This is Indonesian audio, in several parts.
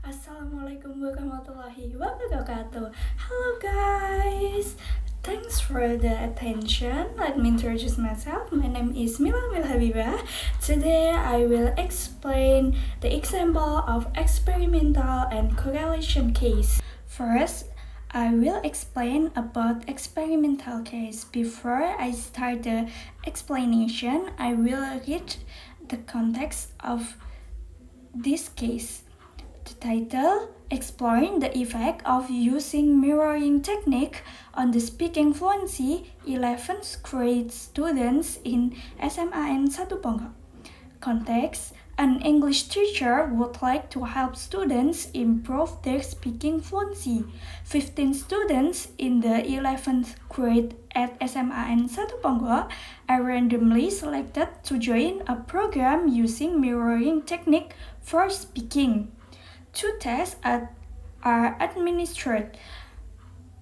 Assalamualaikum warahmatullahi wabarakatuh. Hello guys, thanks for the attention. Let me introduce myself. My name is Mila Milhabibah. Today I will explain the example of experimental and correlation case. First, I will explain about experimental case. Before I start the explanation, I will read the context of this case. The title, Exploring the Effect of Using Mirroring Technique on the Speaking Fluency 11th Grade Students in SMAN 1 Ponggok. Context, an English teacher would like to help students improve their speaking fluency. 15 students in the 11th grade at SMAN 1 Ponggok are randomly selected to join a program using mirroring technique for speaking. 2 tests are administered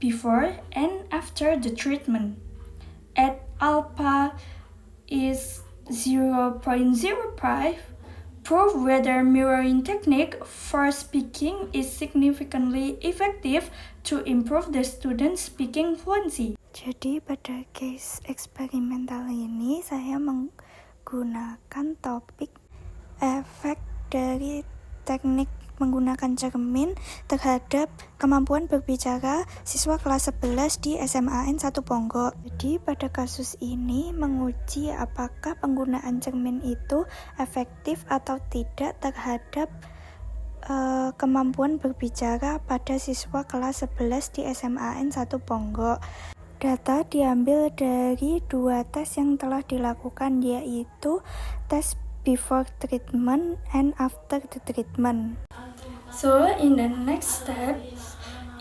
before and after the treatment. At alpha is 0.05, prove whether mirroring technique for speaking is significantly effective to improve the student's speaking fluency. Jadi pada case eksperimental ini saya menggunakan topik efek dari teknik menggunakan cermin terhadap kemampuan berbicara siswa kelas 11 di SMAN 1 Ponggok. Jadi pada kasus ini menguji apakah penggunaan cermin itu efektif atau tidak terhadap kemampuan berbicara pada siswa kelas 11 di SMAN 1 Ponggok. Data diambil dari 2 tes yang telah dilakukan, yaitu tes before treatment and after the treatment. So, in the next step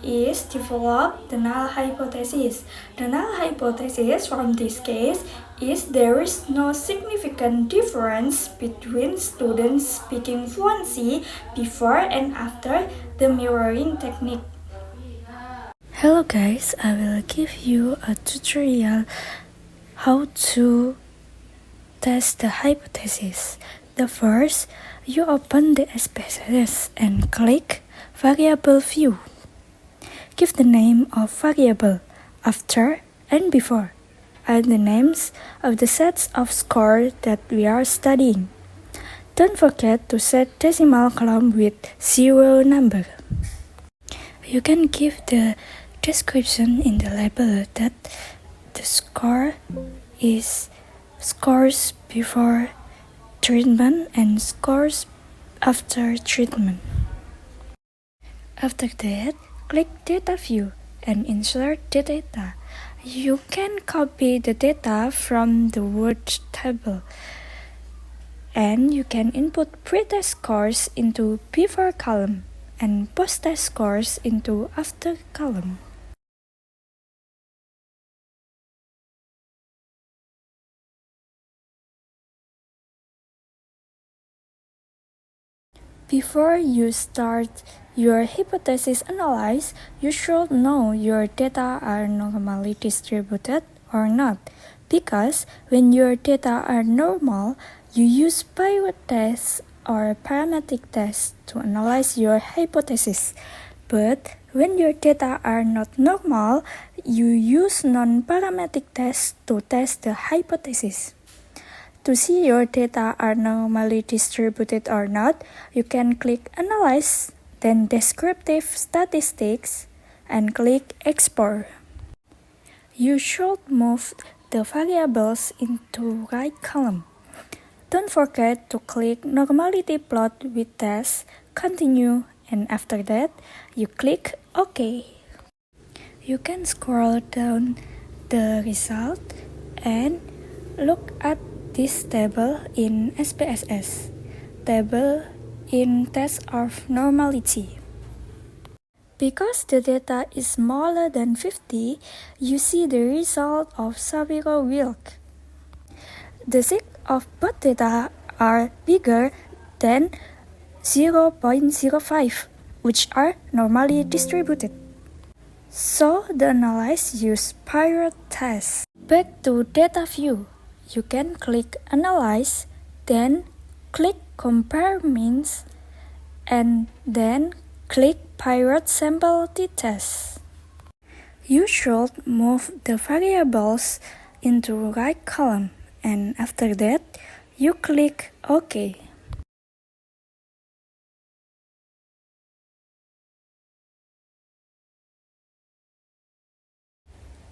is develop the null hypothesis. The null hypothesis from this case is there is no significant difference between students speaking fluency before and after the mirroring technique. Hello guys, I will give you a tutorial how to test the hypothesis. The first, you open the SPSS and click Variable View. Give the name of variable after and before, and the names of the sets of score that we are studying. Don't forget to set decimal column with 0 number. You can give the description in the label that the score is scores before treatment and scores after treatment. After that, click Data View and insert the data. You can copy the data from the Word table, and you can input pre-test scores into before column and post-test scores into after column. Before you start your hypothesis analysis, you should know your data are normally distributed or not, because when your data are normal, you use pivot tests or parametric tests to analyze your hypothesis. But when your data are not normal, you use non-parametric tests to test the hypothesis. To see your data are normally distributed or not, you can click Analyze, then Descriptive Statistics, and click Export. You should move the variables into right column. Don't forget to click Normality Plot with Test, Continue, and after that, you click OK. You can scroll down the result and look at this table in SPSS, table in test of normality. Because the data is smaller than 50, you see the result of Saviro Wilk. The sig of both data are bigger than 0.05, which are normally distributed. So the analyze use pivot test. Back to data view. You can click Analyze, then click Compare Means, and then click Pirate Sample t-test. You should move the variables into right column, and after that, you click OK.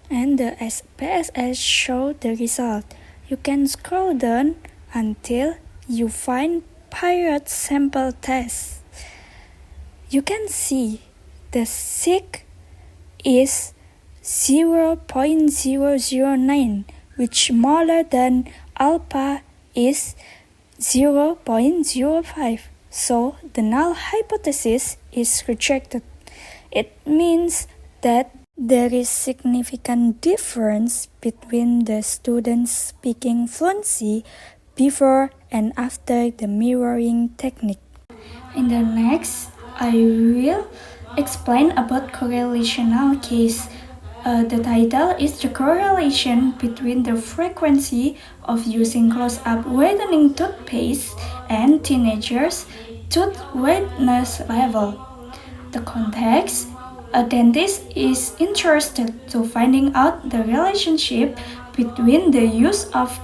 And the SPSS show the result. You can scroll down until you find Pirate Sample Test. You can see the SIG is 0.009, which smaller than alpha is 0.05. So the null hypothesis is rejected. It means that there is significant difference between the students speaking fluency before and after the mirroring technique. In the next, I will explain about correlational case. The title is the correlation between the frequency of using close-up whitening toothpaste and teenagers' tooth whiteness level. The context: a dentist is interested to finding out the relationship between the use of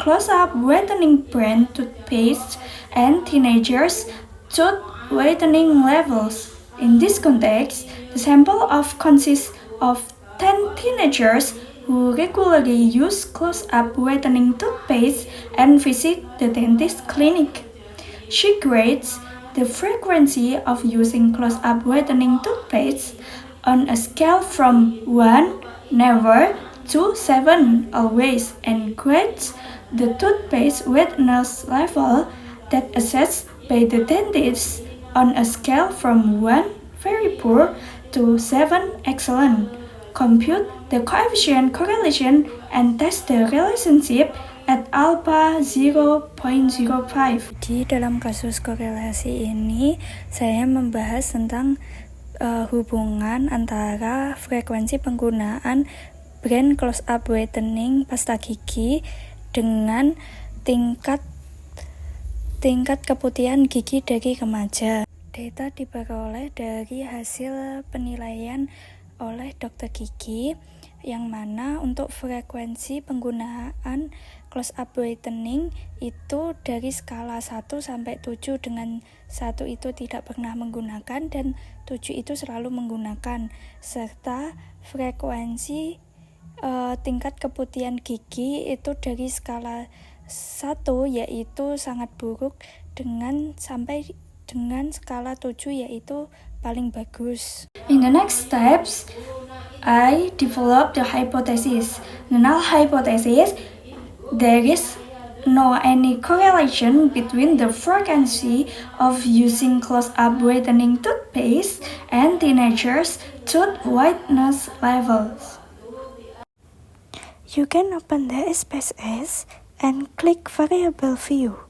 close-up whitening brand toothpaste and teenagers' tooth whitening levels. In this context, the sample consists of 10 teenagers who regularly use close-up whitening toothpaste and visit the dentist clinic. She grades the frequency of using close-up whitening toothpaste on a scale from 1, never, to 7, always, and grades the toothpaste whiteness level that assessed by the dentist on a scale from 1, very poor, to 7, excellent. Compute the coefficient correlation and test the relationship at alpha 0.05. Di dalam kasus korelasi ini, saya membahas tentang hubungan antara frekuensi penggunaan brand close-up whitening pasta gigi dengan tingkat keputihan gigi dari remaja. Data diperoleh dari hasil penilaian oleh dokter gigi, yang mana untuk frekuensi penggunaan close-up whitening itu dari skala 1 sampai 7, dengan 1 itu tidak pernah menggunakan dan 7 itu selalu menggunakan, serta frekuensi tingkat keputihan gigi itu dari skala 1 yaitu sangat buruk sampai dengan skala 7 yaitu paling bagus. In the next steps, I developed the hypothesis. The null hypothesis: there is no any correlation between the frequency of using close-up whitening toothpaste and teenagers' tooth whiteness levels. You can open the SPSS and click Variable View.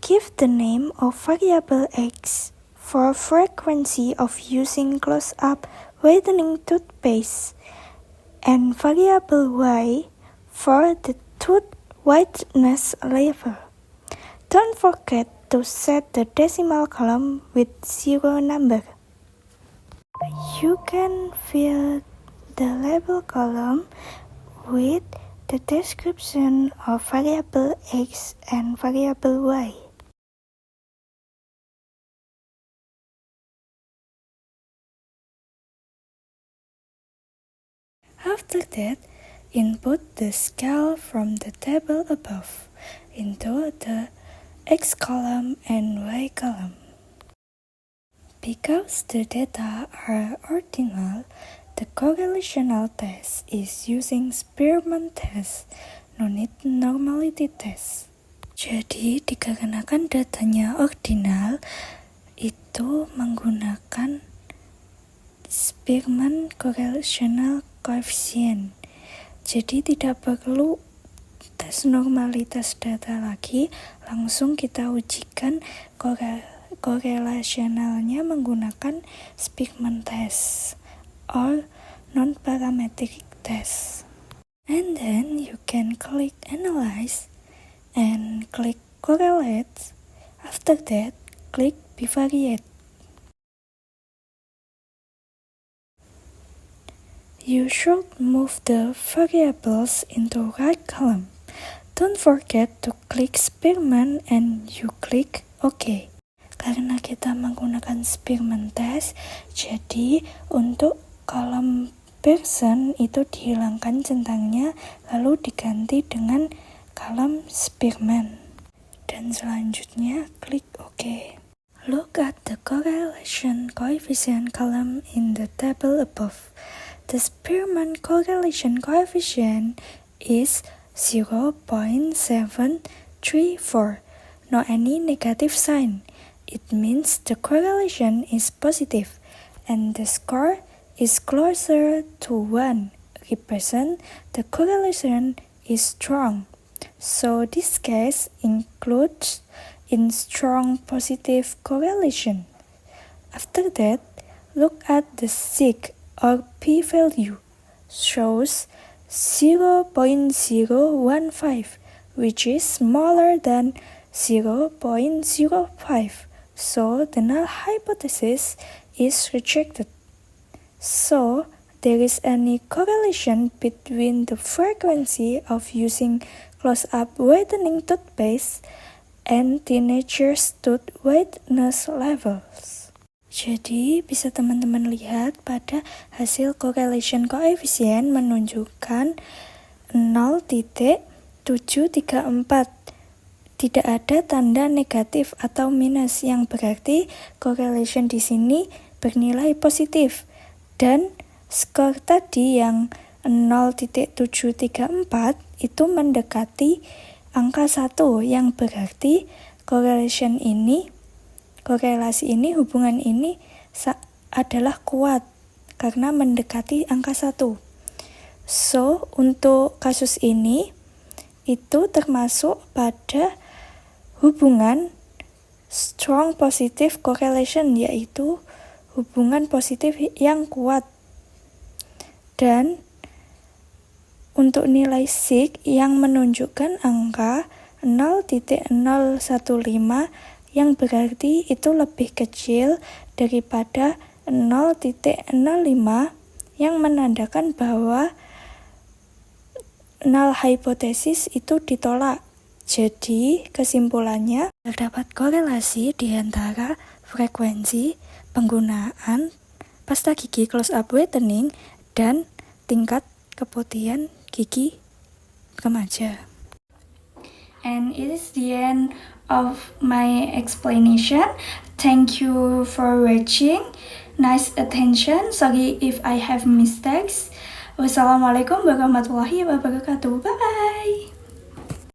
Give the name of variable X for frequency of using close-up whitening toothpaste and variable Y for the tooth whiteness level. Don't forget to set the decimal column with 0 number. You can fill the label column with the description of variable X and variable Y. After that, input the scale from the table above into the X column and Y column. Because the data are ordinal, the correlational test is using Spearman test, no need normality test. Jadi, dikarenakan datanya ordinal, itu menggunakan Spearman correlational coefficient. Jadi tidak perlu tes normalitas data lagi, langsung kita ujikan korelasionalnya menggunakan Spearman test or non-parametric test. And then you can click Analyze and click Correlate. After that, click Bivariate. you should move the variables into right column. Don't forget to click Spearman and you click OK. Karena kita menggunakan Spearman test, jadi untuk kolom person itu dihilangkan centangnya lalu diganti dengan kolom Spearman. Dan selanjutnya klik OK. Look at the correlation coefficient column in the table above. The Spearman correlation coefficient is 0.734. No any negative sign. It means the correlation is positive and the score is closer to 1. Represent the correlation is strong. So this case includes in strong positive correlation. After that, look at the sig or p-value. Shows 0.015, which is smaller than 0.05. So the null hypothesis is rejected. So there is any correlation between the frequency of using close-up whitening toothpaste and teenagers' tooth whiteness levels. Jadi bisa teman-teman lihat pada hasil correlation coefficient menunjukkan 0.734. Tidak ada tanda negatif atau minus yang berarti correlation di sini bernilai positif. Dan skor tadi yang 0.734 itu mendekati angka 1 yang berarti korelasi ini, hubungan ini adalah kuat karena mendekati angka 1. So, untuk kasus ini itu termasuk pada hubungan strong positive correlation, yaitu hubungan positif yang kuat. Dan untuk nilai sig yang menunjukkan angka 0.015 yang berarti itu lebih kecil daripada 0.05 yang menandakan bahwa null hypothesis itu ditolak. Jadi kesimpulannya terdapat korelasi di antara frekuensi penggunaan pasta gigi close up whitening dan tingkat keputihan gigi remaja. And it is the end of my explanation. Thank you for watching. Nice attention. Sorry if I have mistakes. Wassalamualaikum warahmatullahi wabarakatuh. Bye bye.